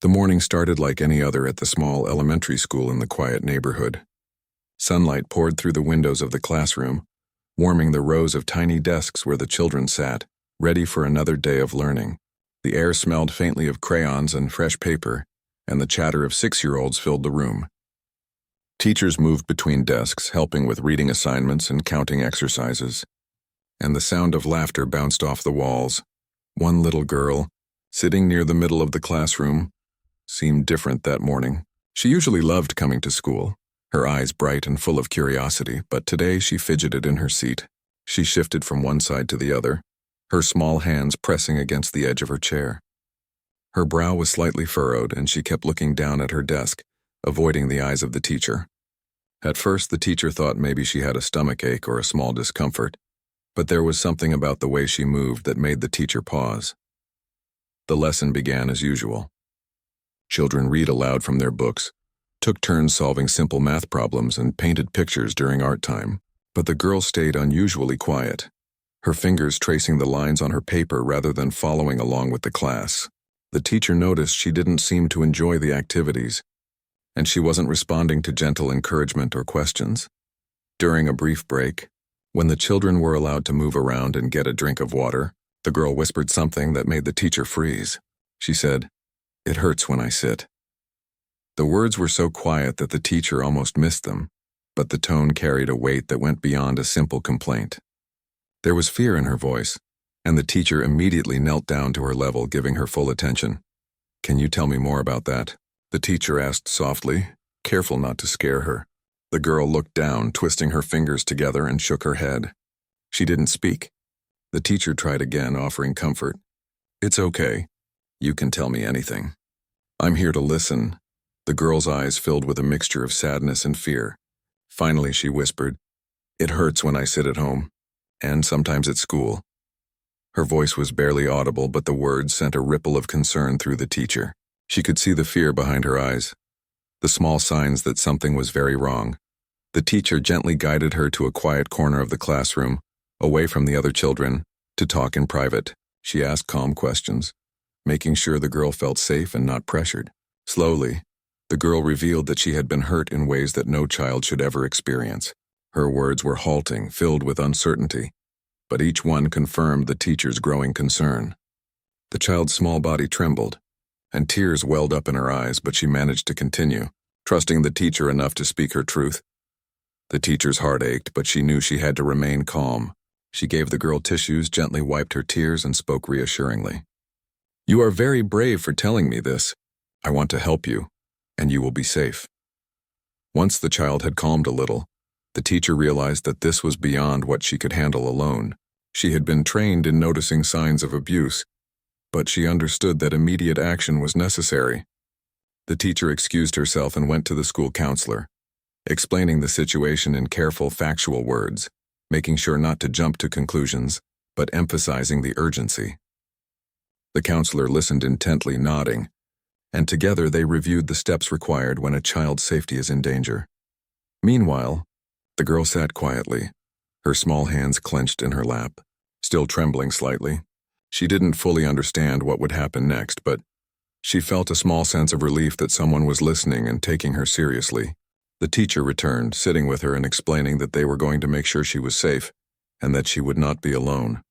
The morning started like any other at the small elementary school in the quiet neighborhood. Sunlight poured through the windows of the classroom, warming the rows of tiny desks where the children sat, ready for another day of learning. The air smelled faintly of crayons and fresh paper, and the chatter of 6-year-olds filled the room. Teachers moved between desks, helping with reading assignments and counting exercises, and the sound of laughter bounced off the walls. One little girl, sitting near the middle of the classroom, seemed different that morning. She usually loved coming to school, her eyes bright and full of curiosity, but today she fidgeted in her seat. She shifted from one side to the other, her small hands pressing against the edge of her chair. Her brow was slightly furrowed, and she kept looking down at her desk, avoiding the eyes of the teacher. At first, the teacher thought maybe she had a stomachache or a small discomfort, but there was something about the way she moved that made the teacher pause. The lesson began as usual. Children read aloud from their books, took turns solving simple math problems, and painted pictures during art time. But the girl stayed unusually quiet, her fingers tracing the lines on her paper rather than following along with the class. The teacher noticed she didn't seem to enjoy the activities, and she wasn't responding to gentle encouragement or questions. During a brief break, when the children were allowed to move around and get a drink of water, the girl whispered something that made the teacher freeze. She said, "It hurts when I sit." The words were so quiet that the teacher almost missed them, but the tone carried a weight that went beyond a simple complaint. There was fear in her voice, and the teacher immediately knelt down to her level, giving her full attention. "Can you tell me more about that?" the teacher asked softly, careful not to scare her. The girl looked down, twisting her fingers together, and shook her head. She didn't speak. The teacher tried again, offering comfort. "It's okay. You can tell me anything. I'm here to listen." The girl's eyes filled with a mixture of sadness and fear. Finally, she whispered, "It hurts when I sit at home, and sometimes at school." Her voice was barely audible, but the words sent a ripple of concern through the teacher. She could see the fear behind her eyes, the small signs that something was very wrong. The teacher gently guided her to a quiet corner of the classroom, away from the other children, to talk in private. She asked calm questions, making sure the girl felt safe and not pressured. Slowly, the girl revealed that she had been hurt in ways that no child should ever experience. Her words were halting, filled with uncertainty, but each one confirmed the teacher's growing concern. The child's small body trembled, and tears welled up in her eyes, but she managed to continue, trusting the teacher enough to speak her truth. The teacher's heart ached, but she knew she had to remain calm. She gave the girl tissues, gently wiped her tears, and spoke reassuringly. "You are very brave for telling me this. I want to help you, and you will be safe." Once the child had calmed a little, the teacher realized that this was beyond what she could handle alone. She had been trained in noticing signs of abuse, but she understood that immediate action was necessary. The teacher excused herself and went to the school counselor, explaining the situation in careful, factual words, making sure not to jump to conclusions, but emphasizing the urgency. The counselor listened intently, nodding, and together they reviewed the steps required when a child's safety is in danger. Meanwhile, the girl sat quietly, her small hands clenched in her lap, still trembling slightly. She didn't fully understand what would happen next, but she felt a small sense of relief that someone was listening and taking her seriously. The teacher returned, sitting with her and explaining that they were going to make sure she was safe and that she would not be alone.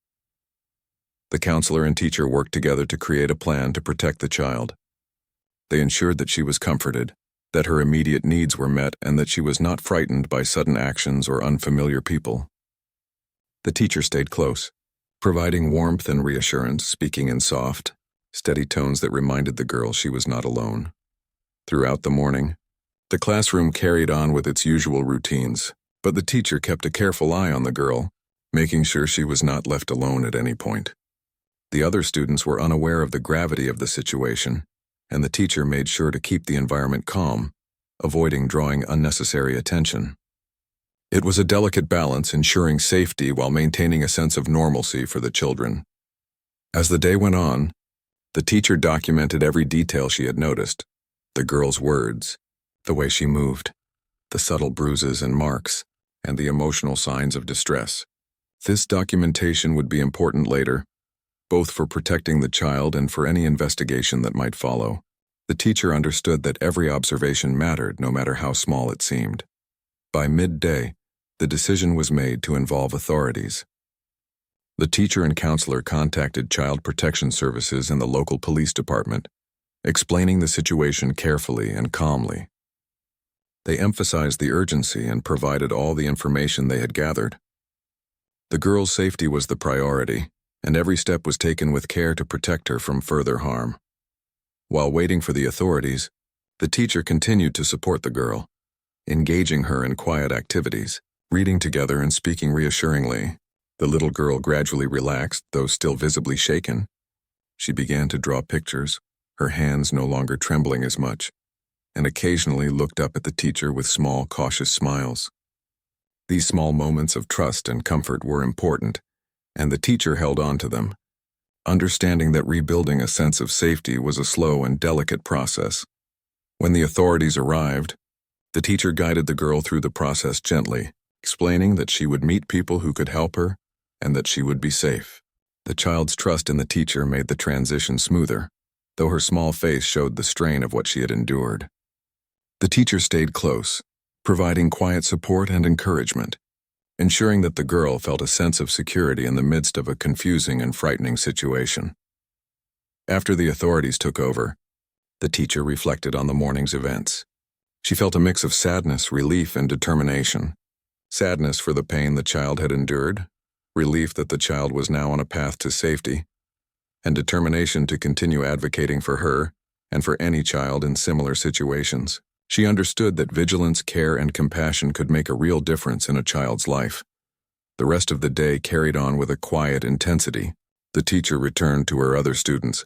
The counselor and teacher worked together to create a plan to protect the child. They ensured that she was comforted, that her immediate needs were met, and that she was not frightened by sudden actions or unfamiliar people. The teacher stayed close, providing warmth and reassurance, speaking in soft, steady tones that reminded the girl she was not alone. Throughout the morning, the classroom carried on with its usual routines, but the teacher kept a careful eye on the girl, making sure she was not left alone at any point. The other students were unaware of the gravity of the situation, and the teacher made sure to keep the environment calm, avoiding drawing unnecessary attention. It was a delicate balance, ensuring safety while maintaining a sense of normalcy for the children. As the day went on, the teacher documented every detail she had noticed: the girl's words, the way she moved, the subtle bruises and marks, and the emotional signs of distress. This documentation would be important later, both for protecting the child and for any investigation that might follow. The teacher understood that every observation mattered, no matter how small it seemed. By midday, the decision was made to involve authorities. The teacher and counselor contacted Child Protection Services and the local police department, explaining the situation carefully and calmly. They emphasized the urgency and provided all the information they had gathered. The girl's safety was the priority, and every step was taken with care to protect her from further harm. While waiting for the authorities, the teacher continued to support the girl, engaging her in quiet activities, reading together and speaking reassuringly. The little girl gradually relaxed, though still visibly shaken. She began to draw pictures, her hands no longer trembling as much, and occasionally looked up at the teacher with small, cautious smiles. These small moments of trust and comfort were important, and the teacher held on to them, understanding that rebuilding a sense of safety was a slow and delicate process. When the authorities arrived, the teacher guided the girl through the process gently, explaining that she would meet people who could help her and that she would be safe. The child's trust in the teacher made the transition smoother, though her small face showed the strain of what she had endured. The teacher stayed close, providing quiet support and encouragement, ensuring that the girl felt a sense of security in the midst of a confusing and frightening situation. After the authorities took over, the teacher reflected on the morning's events. She felt a mix of sadness, relief, and determination. Sadness for the pain the child had endured, relief that the child was now on a path to safety, and determination to continue advocating for her and for any child in similar situations. She understood that vigilance, care, and compassion could make a real difference in a child's life. The rest of the day carried on with a quiet intensity. The teacher returned to her other students,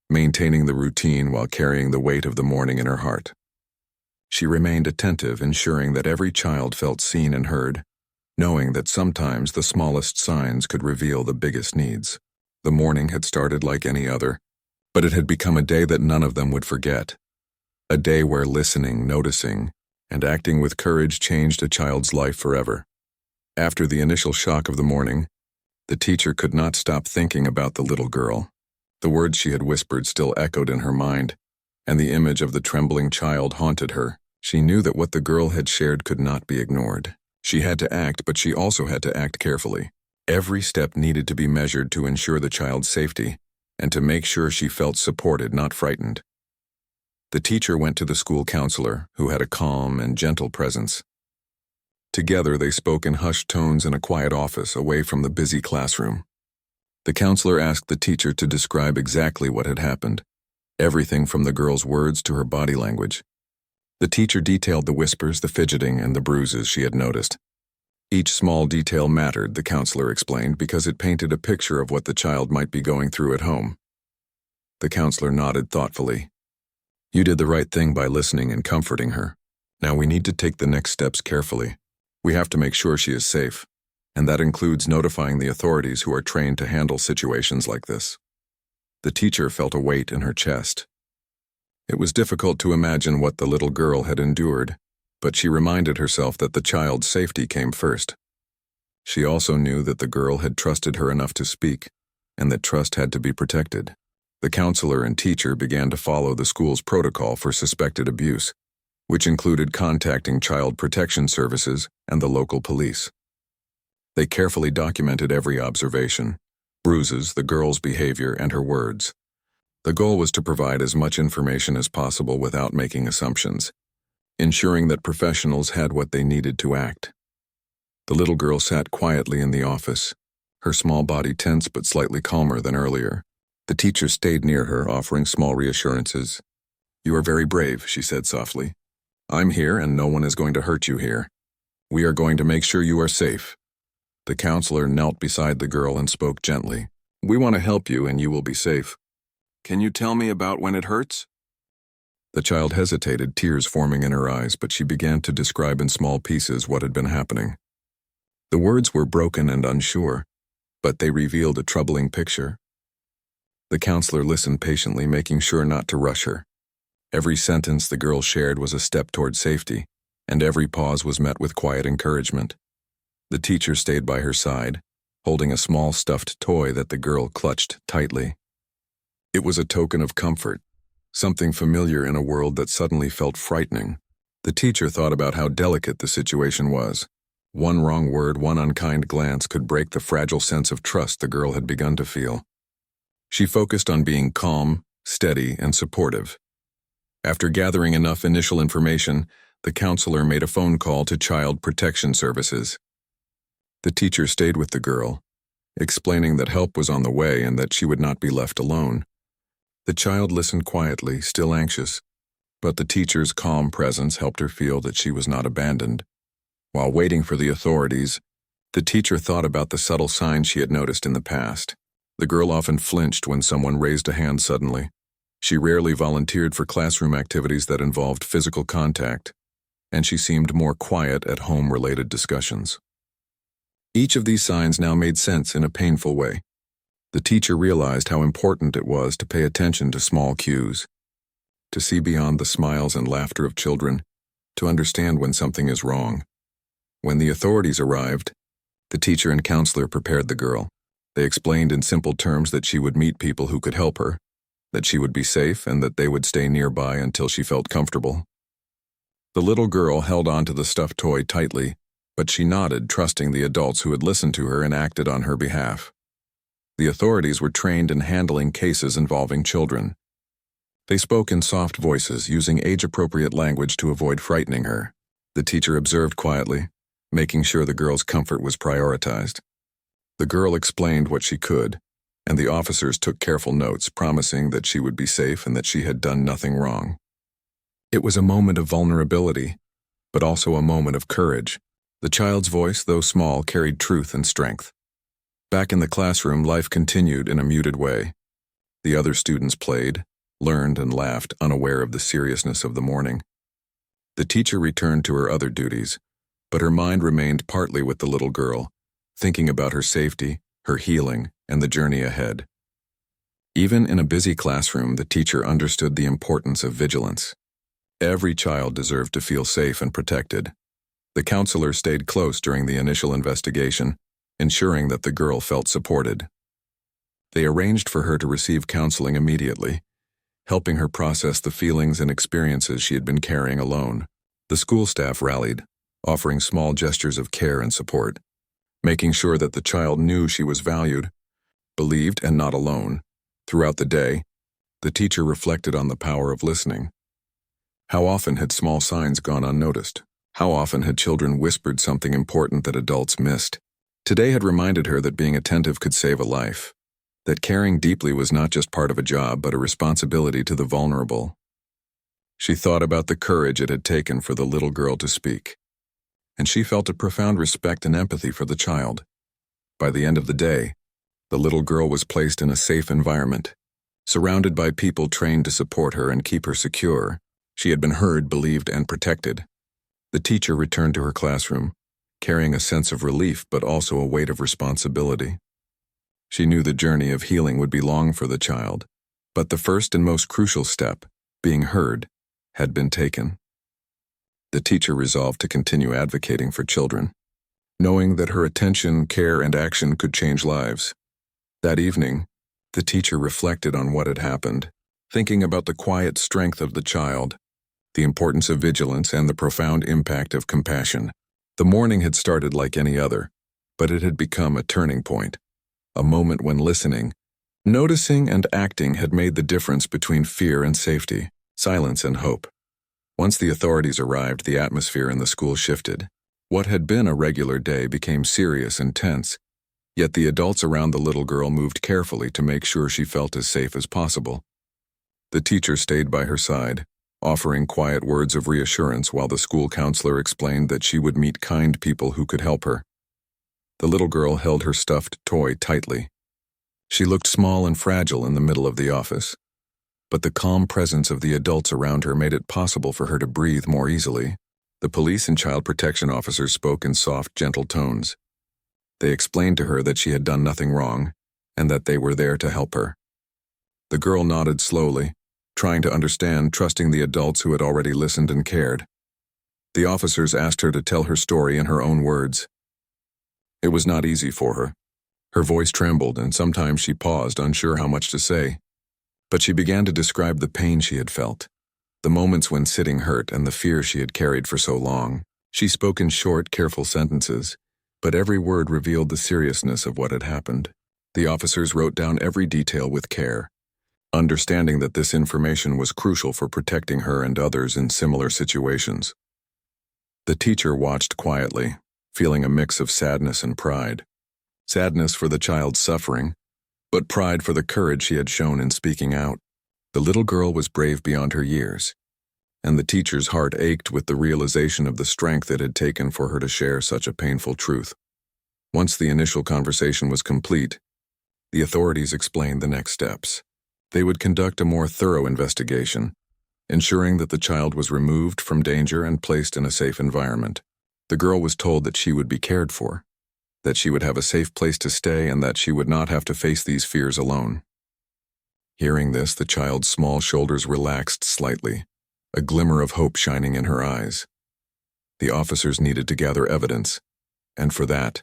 maintaining the routine while carrying the weight of the morning in her heart. She remained attentive, ensuring that every child felt seen and heard, knowing that sometimes the smallest signs could reveal the biggest needs. The morning had started like any other, but it had become a day that none of them would forget. A day where listening, noticing, and acting with courage changed a child's life forever. After the initial shock of the morning, the teacher could not stop thinking about the little girl. The words she had whispered still echoed in her mind, and the image of the trembling child haunted her. She knew that what the girl had shared could not be ignored. She had to act, but she also had to act carefully. Every step needed to be measured to ensure the child's safety, and to make sure she felt supported, not frightened. The teacher went to the school counselor, who had a calm and gentle presence. Together they spoke in hushed tones in a quiet office away from the busy classroom. The counselor asked the teacher to describe exactly what had happened, everything from the girl's words to her body language. The teacher detailed the whispers, the fidgeting, and the bruises she had noticed. Each small detail mattered, the counselor explained, because it painted a picture of what the child might be going through at home. The counselor nodded thoughtfully. "You did the right thing by listening and comforting her. Now we need to take the next steps carefully. We have to make sure she is safe, and that includes notifying the authorities who are trained to handle situations like this." The teacher felt a weight in her chest. It was difficult to imagine what the little girl had endured, but she reminded herself that the child's safety came first. She also knew that the girl had trusted her enough to speak, and that trust had to be protected. The counselor and teacher began to follow the school's protocol for suspected abuse, which included contacting Child Protection Services and the local police. They carefully documented every observation, bruises, the girl's behavior, and her words. The goal was to provide as much information as possible without making assumptions, ensuring that professionals had what they needed to act. The little girl sat quietly in the office, her small body tense but slightly calmer than earlier. The teacher stayed near her, offering small reassurances. "You are very brave," she said softly. "I'm here and no one is going to hurt you here. We are going to make sure you are safe." The counselor knelt beside the girl and spoke gently. "We want to help you and you will be safe. Can you tell me about when it hurts?" The child hesitated, tears forming in her eyes, but she began to describe in small pieces what had been happening. The words were broken and unsure, but they revealed a troubling picture. The counselor listened patiently, making sure not to rush her. Every sentence the girl shared was a step toward safety, and every pause was met with quiet encouragement. The teacher stayed by her side, holding a small stuffed toy that the girl clutched tightly. It was a token of comfort, something familiar in a world that suddenly felt frightening. The teacher thought about how delicate the situation was. One wrong word, one unkind glance could break the fragile sense of trust the girl had begun to feel. She focused on being calm, steady, and supportive. After gathering enough initial information, the counselor made a phone call to Child Protection Services. The teacher stayed with the girl, explaining that help was on the way and that she would not be left alone. The child listened quietly, still anxious, but the teacher's calm presence helped her feel that she was not abandoned. While waiting for the authorities, the teacher thought about the subtle signs she had noticed in the past. The girl often flinched when someone raised a hand suddenly. She rarely volunteered for classroom activities that involved physical contact, and she seemed more quiet at home-related discussions. Each of these signs now made sense in a painful way. The teacher realized how important it was to pay attention to small cues, to see beyond the smiles and laughter of children, to understand when something is wrong. When the authorities arrived, the teacher and counselor prepared the girl. They explained in simple terms that she would meet people who could help her, that she would be safe, and that they would stay nearby until she felt comfortable. The little girl held onto the stuffed toy tightly, but she nodded, trusting the adults who had listened to her and acted on her behalf. The authorities were trained in handling cases involving children. They spoke in soft voices, using age-appropriate language to avoid frightening her. The teacher observed quietly, making sure the girl's comfort was prioritized. The girl explained what she could, and the officers took careful notes, promising that she would be safe and that she had done nothing wrong. It was a moment of vulnerability, but also a moment of courage. The child's voice, though small, carried truth and strength. Back in the classroom, life continued in a muted way. The other students played, learned, and laughed, unaware of the seriousness of the morning. The teacher returned to her other duties, but her mind remained partly with the little girl, thinking about her safety, her healing, and the journey ahead. Even in a busy classroom, the teacher understood the importance of vigilance. Every child deserved to feel safe and protected. The counselor stayed close during the initial investigation, ensuring that the girl felt supported. They arranged for her to receive counseling immediately, helping her process the feelings and experiences she had been carrying alone. The school staff rallied, offering small gestures of care and support, making sure that the child knew she was valued, believed, and not alone. Throughout the day, the teacher reflected on the power of listening. How often had small signs gone unnoticed? How often had children whispered something important that adults missed? Today had reminded her that being attentive could save a life, that caring deeply was not just part of a job but a responsibility to the vulnerable. She thought about the courage it had taken for the little girl to speak, and she felt a profound respect and empathy for the child. By the end of the day, the little girl was placed in a safe environment, surrounded by people trained to support her and keep her secure. She had been heard, believed, and protected. The teacher returned to her classroom, carrying a sense of relief but also a weight of responsibility. She knew the journey of healing would be long for the child, but the first and most crucial step, being heard, had been taken. The teacher resolved to continue advocating for children, knowing that her attention, care, and action could change lives. That evening, the teacher reflected on what had happened, thinking about the quiet strength of the child, the importance of vigilance, and the profound impact of compassion. The morning had started like any other, but it had become a turning point, a moment when listening, noticing, and acting had made the difference between fear and safety, silence and hope. Once the authorities arrived, the atmosphere in the school shifted. What had been a regular day became serious and tense, yet the adults around the little girl moved carefully to make sure she felt as safe as possible. The teacher stayed by her side, offering quiet words of reassurance while the school counselor explained that she would meet kind people who could help her. The little girl held her stuffed toy tightly. She looked small and fragile in the middle of the office, but the calm presence of the adults around her made it possible for her to breathe more easily. The police and child protection officers spoke in soft, gentle tones. They explained to her that she had done nothing wrong, and that they were there to help her. The girl nodded slowly, trying to understand, trusting the adults who had already listened and cared. The officers asked her to tell her story in her own words. It was not easy for her. Her voice trembled, and sometimes she paused, unsure how much to say. But she began to describe the pain she had felt, the moments when sitting hurt and the fear she had carried for so long. She spoke in short, careful sentences, but every word revealed the seriousness of what had happened. The officers wrote down every detail with care, understanding that this information was crucial for protecting her and others in similar situations. The teacher watched quietly, feeling a mix of sadness and pride. Sadness for the child's suffering, but pride for the courage she had shown in speaking out. The little girl was brave beyond her years, and the teacher's heart ached with the realization of the strength it had taken for her to share such a painful truth. Once the initial conversation was complete, the authorities explained the next steps. They would conduct a more thorough investigation, ensuring that the child was removed from danger and placed in a safe environment. The girl was told that she would be cared for, that she would have a safe place to stay, and that she would not have to face these fears alone. Hearing this, the child's small shoulders relaxed slightly, a glimmer of hope shining in her eyes. The officers needed to gather evidence, and for that,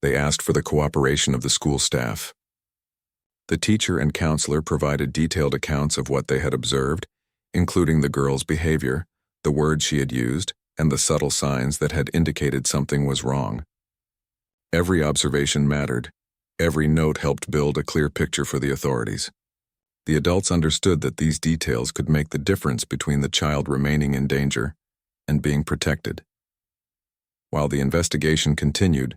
they asked for the cooperation of the school staff. The teacher and counselor provided detailed accounts of what they had observed, including the girl's behavior, the words she had used, and the subtle signs that had indicated something was wrong. Every observation mattered. Every note helped build a clear picture for the authorities. The adults understood that these details could make the difference between the child remaining in danger and being protected. While the investigation continued,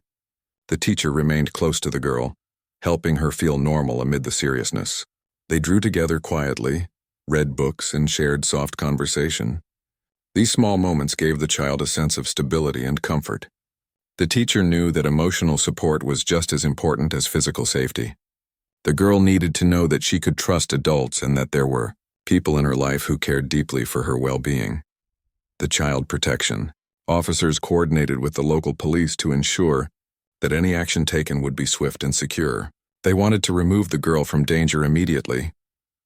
the teacher remained close to the girl, helping her feel normal amid the seriousness. They drew together quietly, read books, and shared soft conversation. These small moments gave the child a sense of stability and comfort. The teacher knew that emotional support was just as important as physical safety. The girl needed to know that she could trust adults and that there were people in her life who cared deeply for her well-being. The child protection. Officers coordinated with the local police to ensure that any action taken would be swift and secure. They wanted to remove the girl from danger immediately,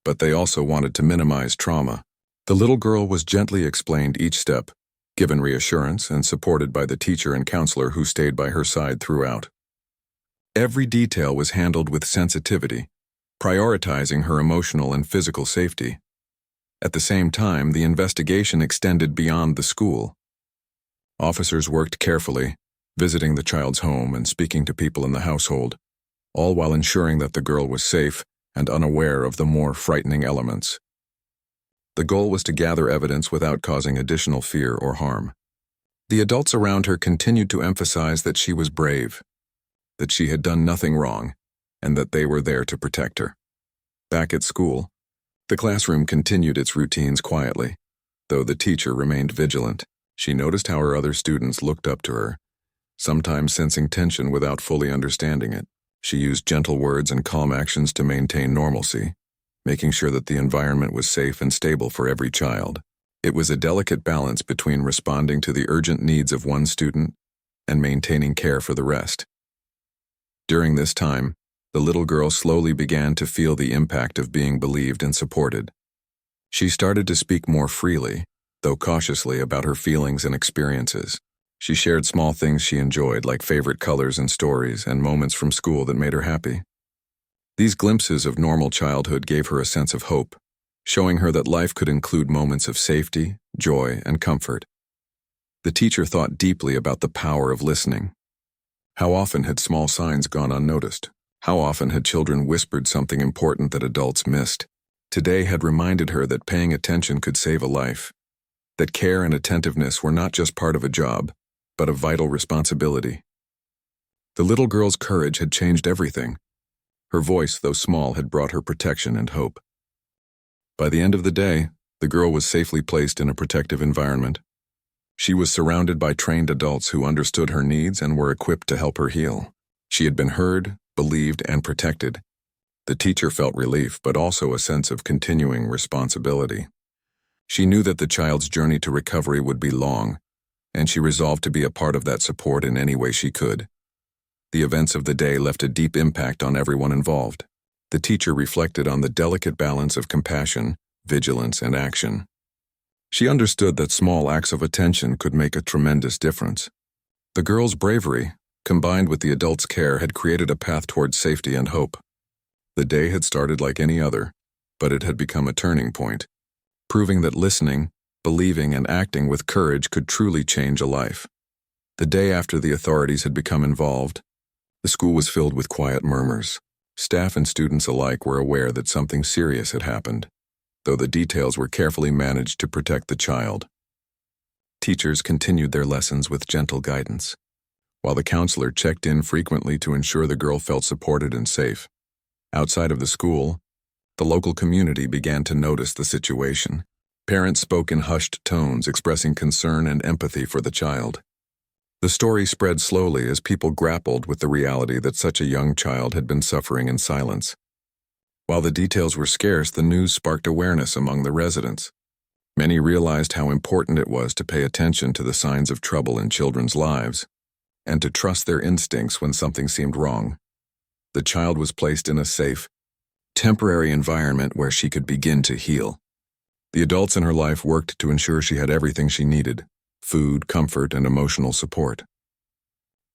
but they also wanted to minimize trauma. The little girl was gently explained each step, given reassurance, and supported by the teacher and counselor who stayed by her side throughout. Every detail was handled with sensitivity, prioritizing her emotional and physical safety. At the same time, the investigation extended beyond the school. Officers worked carefully, visiting the child's home and speaking to people in the household, all while ensuring that the girl was safe and unaware of the more frightening elements. The goal was to gather evidence without causing additional fear or harm. The adults around her continued to emphasize that she was brave, that she had done nothing wrong, and that they were there to protect her. Back at school, the classroom continued its routines quietly, though the teacher remained vigilant. She noticed how her other students looked up to her, sometimes sensing tension without fully understanding it. She used gentle words and calm actions to maintain normalcy, making sure that the environment was safe and stable for every child. It was a delicate balance between responding to the urgent needs of one student and maintaining care for the rest. During this time, the little girl slowly began to feel the impact of being believed and supported. She started to speak more freely, though cautiously, about her feelings and experiences. She shared small things she enjoyed, like favorite colors and stories, and moments from school that made her happy. These glimpses of normal childhood gave her a sense of hope, showing her that life could include moments of safety, joy, and comfort. The teacher thought deeply about the power of listening. How often had small signs gone unnoticed? How often had children whispered something important that adults missed? Today had reminded her that paying attention could save a life, that care and attentiveness were not just part of a job, but a vital responsibility. The little girl's courage had changed everything. Her voice, though small, had brought her protection and hope. By the end of the day, the girl was safely placed in a protective environment. She was surrounded by trained adults who understood her needs and were equipped to help her heal. She had been heard, believed, and protected. The teacher felt relief, but also a sense of continuing responsibility. She knew that the child's journey to recovery would be long, and she resolved to be a part of that support in any way she could. The events of the day left a deep impact on everyone involved. The teacher reflected on the delicate balance of compassion, vigilance, and action. She understood that small acts of attention could make a tremendous difference. The girl's bravery, combined with the adult's care, had created a path towards safety and hope. The day had started like any other, but it had become a turning point, proving that listening, believing, and acting with courage could truly change a life. The day after the authorities had become involved, the school was filled with quiet murmurs. Staff and students alike were aware that something serious had happened, though the details were carefully managed to protect the child. Teachers continued their lessons with gentle guidance, while the counselor checked in frequently to ensure the girl felt supported and safe. Outside of the school, the local community began to notice the situation. Parents spoke in hushed tones, expressing concern and empathy for the child. The story spread slowly as people grappled with the reality that such a young child had been suffering in silence. While the details were scarce, the news sparked awareness among the residents. Many realized how important it was to pay attention to the signs of trouble in children's lives, and to trust their instincts when something seemed wrong. The child was placed in a safe, temporary environment where she could begin to heal. The adults in her life worked to ensure she had everything she needed: food, comfort, and emotional support.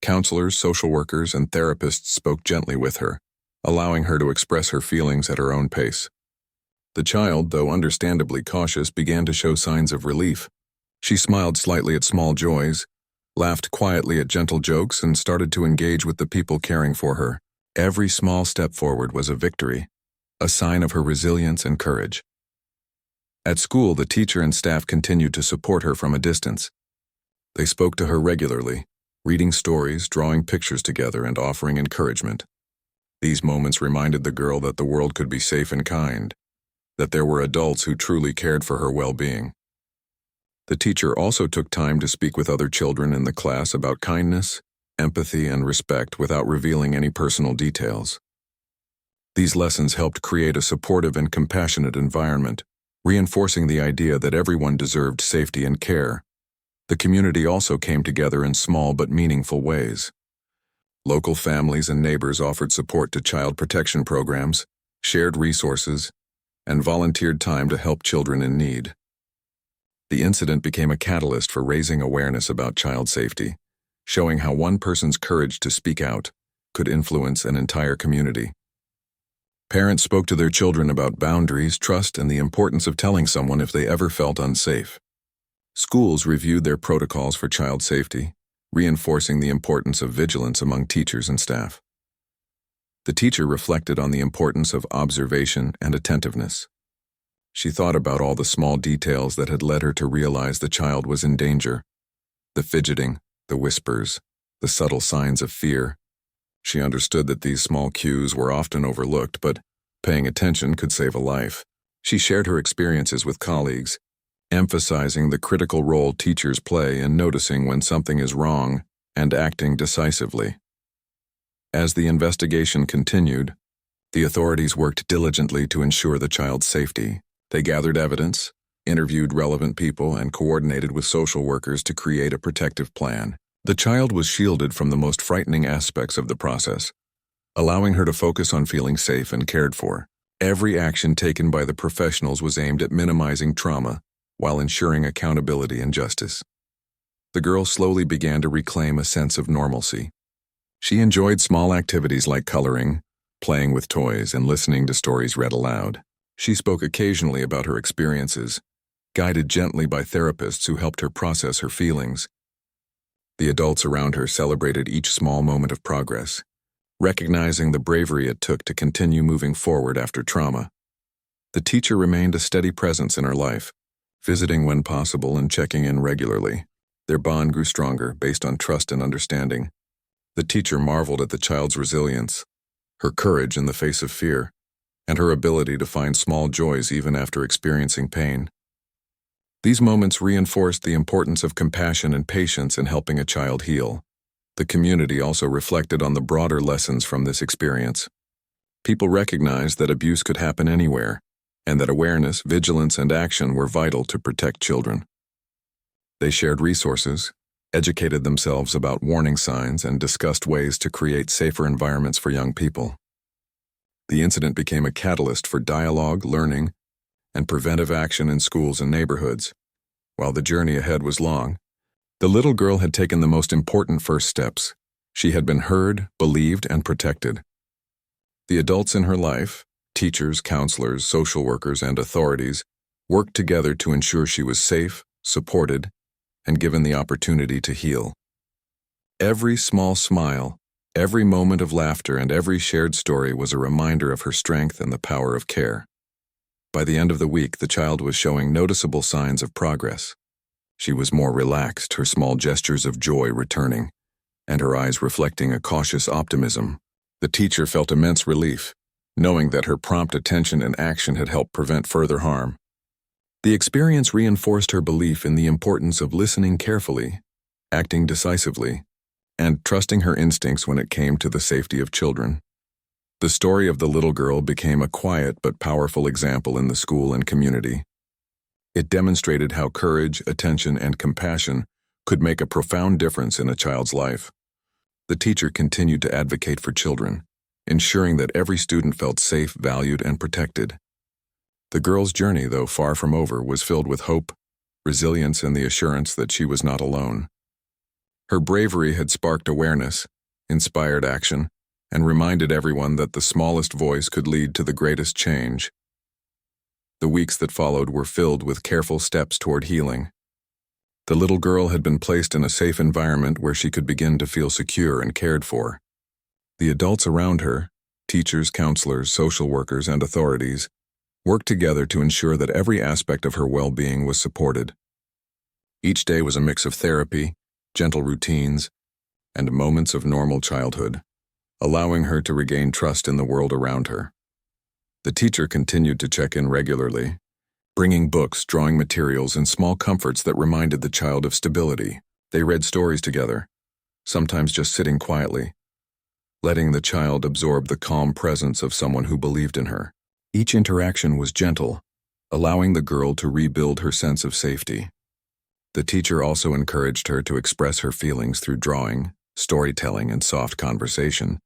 Counselors, social workers, and therapists spoke gently with her, allowing her to express her feelings at her own pace. The child, though understandably cautious, began to show signs of relief. She smiled slightly at small joys, laughed quietly at gentle jokes, and started to engage with the people caring for her. Every small step forward was a victory, a sign of her resilience and courage. At school, the teacher and staff continued to support her from a distance. They spoke to her regularly, reading stories, drawing pictures together, and offering encouragement. These moments reminded the girl that the world could be safe and kind, that there were adults who truly cared for her well-being. The teacher also took time to speak with other children in the class about kindness, empathy, and respect without revealing any personal details. These lessons helped create a supportive and compassionate environment, reinforcing the idea that everyone deserved safety and care. The community also came together in small but meaningful ways. Local families and neighbors offered support to child protection programs, shared resources, and volunteered time to help children in need. The incident became a catalyst for raising awareness about child safety, showing how one person's courage to speak out could influence an entire community. Parents spoke to their children about boundaries, trust, and the importance of telling someone if they ever felt unsafe. Schools reviewed their protocols for child safety, reinforcing the importance of vigilance among teachers and staff. The teacher reflected on the importance of observation and attentiveness. She thought about all the small details that had led her to realize the child was in danger: the fidgeting, the whispers, the subtle signs of fear. She understood that these small cues were often overlooked, but paying attention could save a life. She shared her experiences with colleagues, emphasizing the critical role teachers play in noticing when something is wrong and acting decisively. As the investigation continued, the authorities worked diligently to ensure the child's safety. They gathered evidence, interviewed relevant people, and coordinated with social workers to create a protective plan. The child was shielded from the most frightening aspects of the process, allowing her to focus on feeling safe and cared for. Every action taken by the professionals was aimed at minimizing trauma while ensuring accountability and justice. The girl slowly began to reclaim a sense of normalcy. She enjoyed small activities like coloring, playing with toys, and listening to stories read aloud. She spoke occasionally about her experiences, guided gently by therapists who helped her process her feelings. The adults around her celebrated each small moment of progress, recognizing the bravery it took to continue moving forward after trauma. The teacher remained a steady presence in her life, visiting when possible and checking in regularly. Their bond grew stronger based on trust and understanding. The teacher marveled at the child's resilience, her courage in the face of fear, and her ability to find small joys even after experiencing pain. These moments reinforced the importance of compassion and patience in helping a child heal. The community also reflected on the broader lessons from this experience. People recognized that abuse could happen anywhere, and that awareness, vigilance, and action were vital to protect children. They shared resources, educated themselves about warning signs, and discussed ways to create safer environments for young people. The incident became a catalyst for dialogue, learning, and preventive action in schools and neighborhoods. While the journey ahead was long, the little girl had taken the most important first steps. She had been heard, believed, and protected. The adults in her life, Teachers, counselors, social workers, and authorities worked together to ensure she was safe, supported, and given the opportunity to heal. Every small smile, every moment of laughter, and every shared story was a reminder of her strength and the power of care. By the end of the week, the child was showing noticeable signs of progress. She was more relaxed, her small gestures of joy returning, and her eyes reflecting a cautious optimism. The teacher felt immense relief, knowing that her prompt attention and action had helped prevent further harm. The experience reinforced her belief in the importance of listening carefully, acting decisively, and trusting her instincts when it came to the safety of children. The story of the little girl became a quiet but powerful example in the school and community. It demonstrated how courage, attention, and compassion could make a profound difference in a child's life. The teacher continued to advocate for children, ensuring that every student felt safe, valued, and protected. The girl's journey, though far from over, was filled with hope, resilience, and the assurance that she was not alone. Her bravery had sparked awareness, inspired action, and reminded everyone that the smallest voice could lead to the greatest change. The weeks that followed were filled with careful steps toward healing. The little girl had been placed in a safe environment where she could begin to feel secure and cared for. The adults around her, teachers, counselors, social workers, and authorities, worked together to ensure that every aspect of her well-being was supported. Each day was a mix of therapy, gentle routines, and moments of normal childhood, allowing her to regain trust in the world around her. The teacher continued to check in regularly, bringing books, drawing materials, and small comforts that reminded the child of stability. They read stories together, sometimes just sitting quietly, letting the child absorb the calm presence of someone who believed in her. Each interaction was gentle, allowing the girl to rebuild her sense of safety. The teacher also encouraged her to express her feelings through drawing, storytelling, and soft conversation,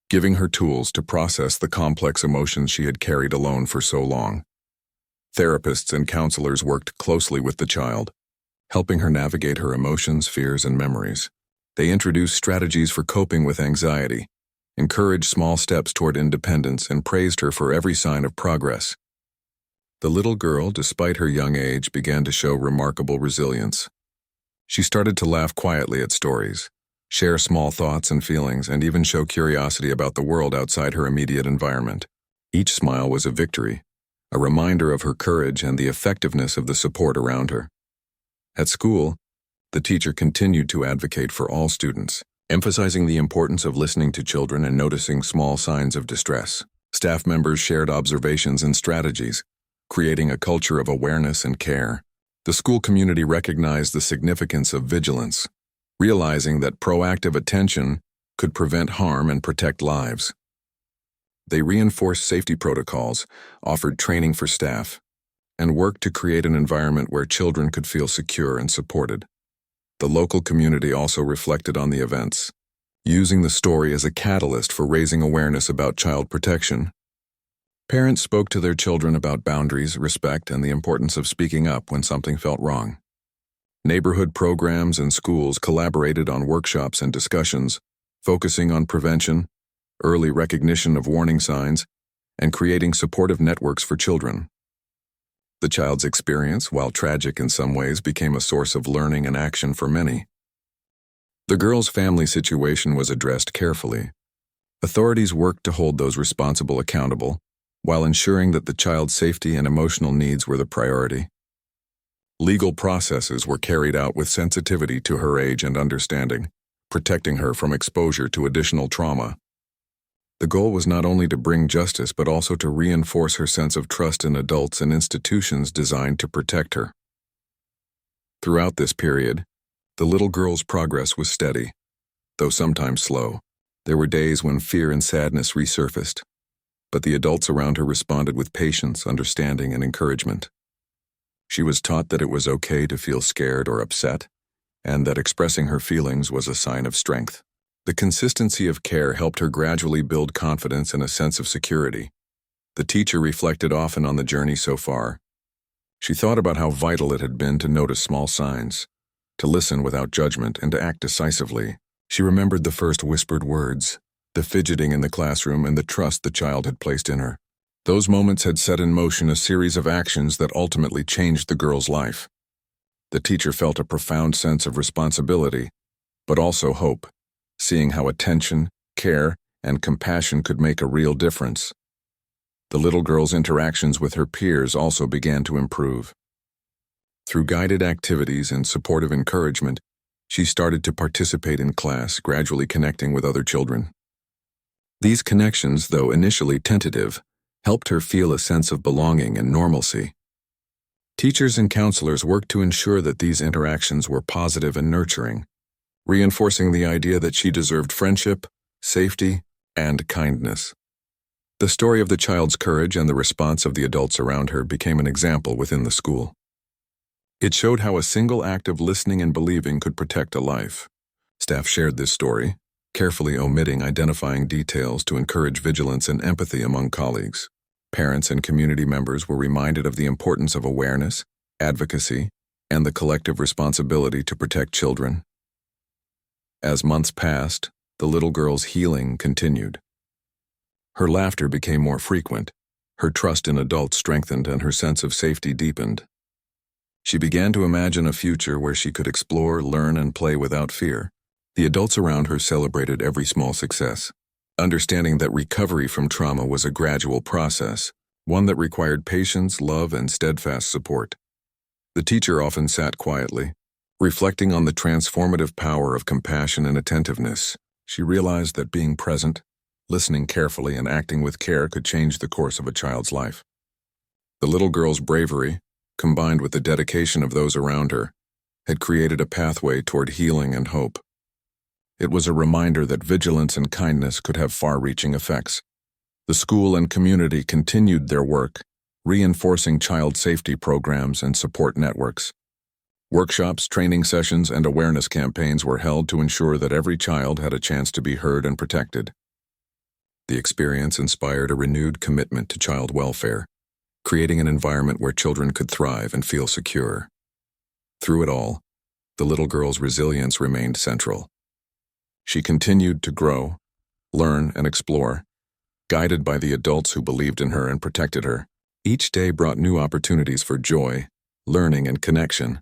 giving her tools to process the complex emotions she had carried alone for so long. Therapists and counselors worked closely with the child, helping her navigate her emotions, fears, and memories. They introduced strategies for coping with anxiety, encouraged small steps toward independence, and praised her for every sign of progress. The little girl, despite her young age, began to show remarkable resilience. She started to laugh quietly at stories, share small thoughts and feelings, and even show curiosity about the world outside her immediate environment. Each smile was a victory, a reminder of her courage and the effectiveness of the support around her. At school, the teacher continued to advocate for all students, emphasizing the importance of listening to children and noticing small signs of distress. Staff members shared observations and strategies, creating a culture of awareness and care. The school community recognized the significance of vigilance, realizing that proactive attention could prevent harm and protect lives. They reinforced safety protocols, offered training for staff, and worked to create an environment where children could feel secure and supported. The local community also reflected on the events, using the story as a catalyst for raising awareness about child protection. Parents spoke to their children about boundaries, respect, and the importance of speaking up when something felt wrong. Neighborhood programs and schools collaborated on workshops and discussions, focusing on prevention, early recognition of warning signs, and creating supportive networks for children. The child's experience, while tragic in some ways, became a source of learning and action for many. The girl's family situation was addressed carefully. Authorities worked to hold those responsible accountable, while ensuring that the child's safety and emotional needs were the priority. Legal processes were carried out with sensitivity to her age and understanding, protecting her from exposure to additional trauma. The goal was not only to bring justice but also to reinforce her sense of trust in adults and institutions designed to protect her. Throughout this period, the little girl's progress was steady, though sometimes slow. There were days when fear and sadness resurfaced, but the adults around her responded with patience, understanding, and encouragement. She was taught that it was okay to feel scared or upset, and that expressing her feelings was a sign of strength. The consistency of care helped her gradually build confidence and a sense of security. The teacher reflected often on the journey so far. She thought about how vital it had been to notice small signs, to listen without judgment, and to act decisively. She remembered the first whispered words, the fidgeting in the classroom, and the trust the child had placed in her. Those moments had set in motion a series of actions that ultimately changed the girl's life. The teacher felt a profound sense of responsibility, but also hope, seeing how attention, care, and compassion could make a real difference. The little girl's interactions with her peers also began to improve. Through guided activities and supportive encouragement, she started to participate in class, gradually connecting with other children. These connections, though initially tentative, helped her feel a sense of belonging and normalcy. Teachers and counselors worked to ensure that these interactions were positive and nurturing, reinforcing the idea that she deserved friendship, safety, and kindness. The story of the child's courage and the response of the adults around her became an example within the school. It showed how a single act of listening and believing could protect a life. Staff shared this story, carefully omitting identifying details to encourage vigilance and empathy among colleagues. Parents and community members were reminded of the importance of awareness, advocacy, and the collective responsibility to protect children. As months passed, the little girl's healing continued. Her laughter became more frequent, her trust in adults strengthened, and her sense of safety deepened. She began to imagine a future where she could explore, learn, and play without fear. The adults around her celebrated every small success, understanding that recovery from trauma was a gradual process, one that required patience, love, and steadfast support. The teacher often sat quietly, reflecting on the transformative power of compassion and attentiveness. She realized that being present, listening carefully, and acting with care could change the course of a child's life. The little girl's bravery, combined with the dedication of those around her, had created a pathway toward healing and hope. It was a reminder that vigilance and kindness could have far-reaching effects. The school and community continued their work, reinforcing child safety programs and support networks. Workshops, training sessions, and awareness campaigns were held to ensure that every child had a chance to be heard and protected. The experience inspired a renewed commitment to child welfare, creating an environment where children could thrive and feel secure. Through it all, the little girl's resilience remained central. She continued to grow, learn, and explore, guided by the adults who believed in her and protected her. Each day brought new opportunities for joy, learning, and connection.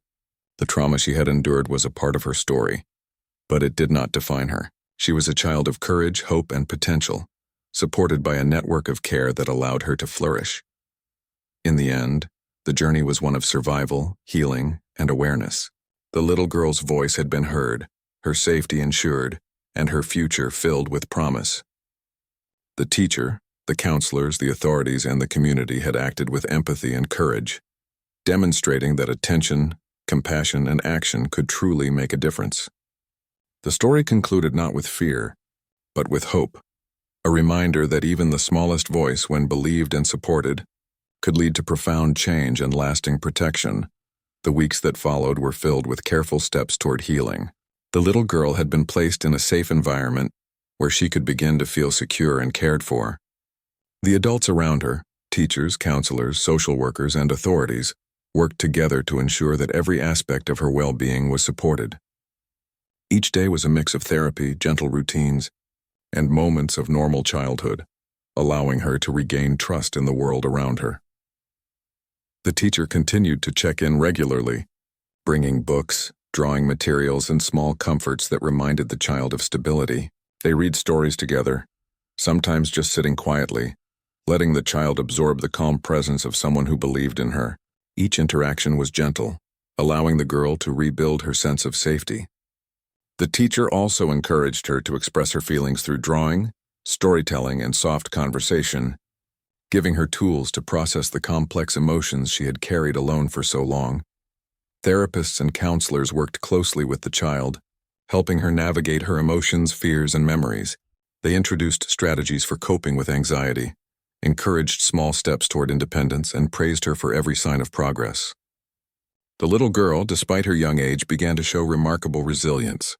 The trauma she had endured was a part of her story, but it did not define her. She was a child of courage, hope, and potential, supported by a network of care that allowed her to flourish. In the end, the journey was one of survival, healing, and awareness. The little girl's voice had been heard, her safety ensured, and her future filled with promise. The teacher, the counselors, the authorities, and the community had acted with empathy and courage, demonstrating that attention, compassion, and action could truly make a difference. The story concluded not with fear, but with hope, a reminder that even the smallest voice, when believed and supported, could lead to profound change and lasting protection. The weeks that followed were filled with careful steps toward healing. The little girl had been placed in a safe environment where she could begin to feel secure and cared for. The adults around her, teachers, counselors, social workers, and authorities, worked together to ensure that every aspect of her well-being was supported. Each day was a mix of therapy, gentle routines, and moments of normal childhood, allowing her to regain trust in the world around her. The teacher continued to check in regularly, bringing books, drawing materials, and small comforts that reminded the child of stability. They read stories together, sometimes just sitting quietly, letting the child absorb the calm presence of someone who believed in her. Each interaction was gentle, allowing the girl to rebuild her sense of safety. The teacher also encouraged her to express her feelings through drawing, storytelling, and soft conversation, giving her tools to process the complex emotions she had carried alone for so long. Therapists and counselors worked closely with the child, helping her navigate her emotions, fears, and memories. They introduced strategies for coping with anxiety, encouraged small steps toward independence, and praised her for every sign of progress. The little girl, despite her young age, began to show remarkable resilience.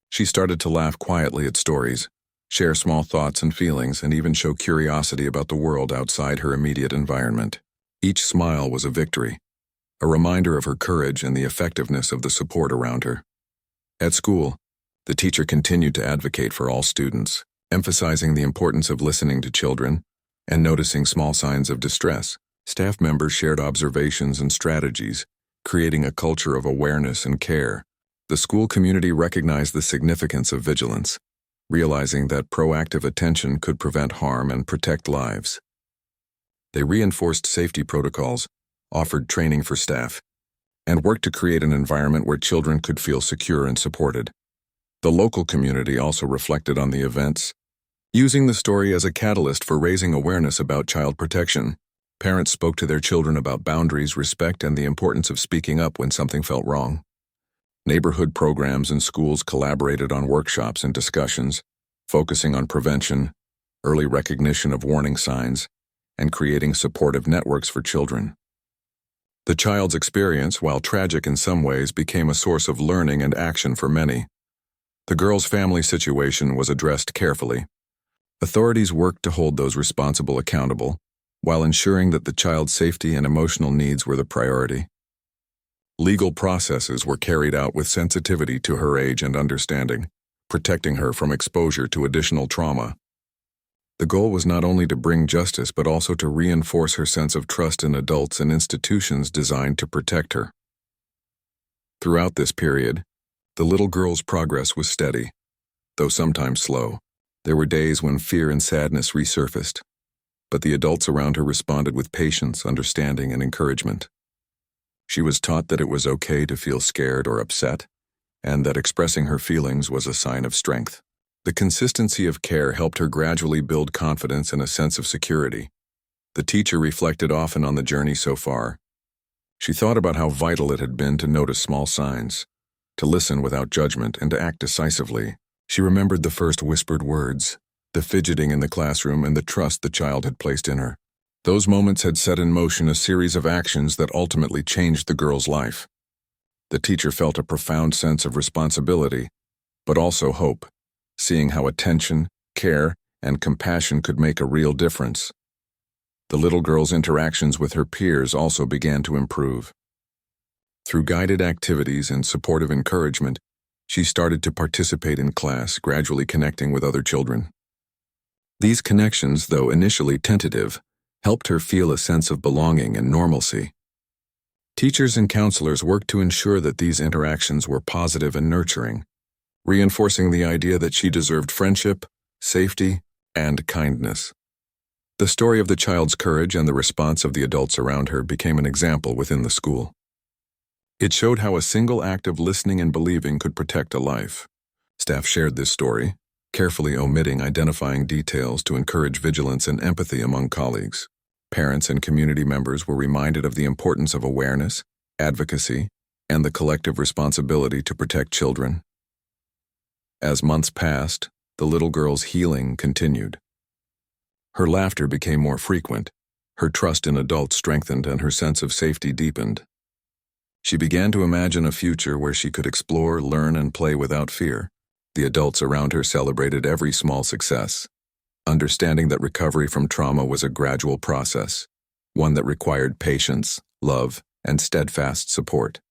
She started to laugh quietly at stories, share small thoughts and feelings, and even show curiosity about the world outside her immediate environment. Each smile was a victory, a reminder of her courage and the effectiveness of the support around her. At school, the teacher continued to advocate for all students, emphasizing the importance of listening to children, and noticing small signs of distress. Staff members shared observations and strategies, creating a culture of awareness and care. The school community recognized the significance of vigilance, realizing that proactive attention could prevent harm and protect lives. They reinforced safety protocols, offered training for staff, and worked to create an environment where children could feel secure and supported. The local community also reflected on the events, using the story as a catalyst for raising awareness about child protection. Parents spoke to their children about boundaries, respect, and the importance of speaking up when something felt wrong. Neighborhood programs and schools collaborated on workshops and discussions, focusing on prevention, early recognition of warning signs, and creating supportive networks for children. The child's experience, while tragic in some ways, became a source of learning and action for many. The girl's family situation was addressed carefully. Authorities worked to hold those responsible accountable, while ensuring that the child's safety and emotional needs were the priority. Legal processes were carried out with sensitivity to her age and understanding, protecting her from exposure to additional trauma. The goal was not only to bring justice but also to reinforce her sense of trust in adults and institutions designed to protect her. Throughout this period, the little girl's progress was steady, though sometimes slow. There were days when fear and sadness resurfaced, but the adults around her responded with patience, understanding, and encouragement. She was taught that it was okay to feel scared or upset, and that expressing her feelings was a sign of strength. The consistency of care helped her gradually build confidence and a sense of security. The teacher reflected often on the journey so far. She thought about how vital it had been to notice small signs, to listen without judgment, and to act decisively. She remembered the first whispered words, the fidgeting in the classroom, and the trust the child had placed in her. Those moments had set in motion a series of actions that ultimately changed the girl's life. The teacher felt a profound sense of responsibility, but also hope, seeing how attention, care, and compassion could make a real difference. The little girl's interactions with her peers also began to improve. Through guided activities and supportive encouragement, she started to participate in class, gradually connecting with other children. These connections, though initially tentative, helped her feel a sense of belonging and normalcy. Teachers and counselors worked to ensure that these interactions were positive and nurturing, reinforcing the idea that she deserved friendship, safety, and kindness. The story of the child's courage and the response of the adults around her became an example within the school. It showed how a single act of listening and believing could protect a life. Staff shared this story, carefully omitting identifying details to encourage vigilance and empathy among colleagues. Parents and community members were reminded of the importance of awareness, advocacy, and the collective responsibility to protect children. As months passed, the little girl's healing continued. Her laughter became more frequent, her trust in adults strengthened, and her sense of safety deepened. She began to imagine a future where she could explore, learn, and play without fear. The adults around her celebrated every small success, understanding that recovery from trauma was a gradual process, one that required patience, love, and steadfast support.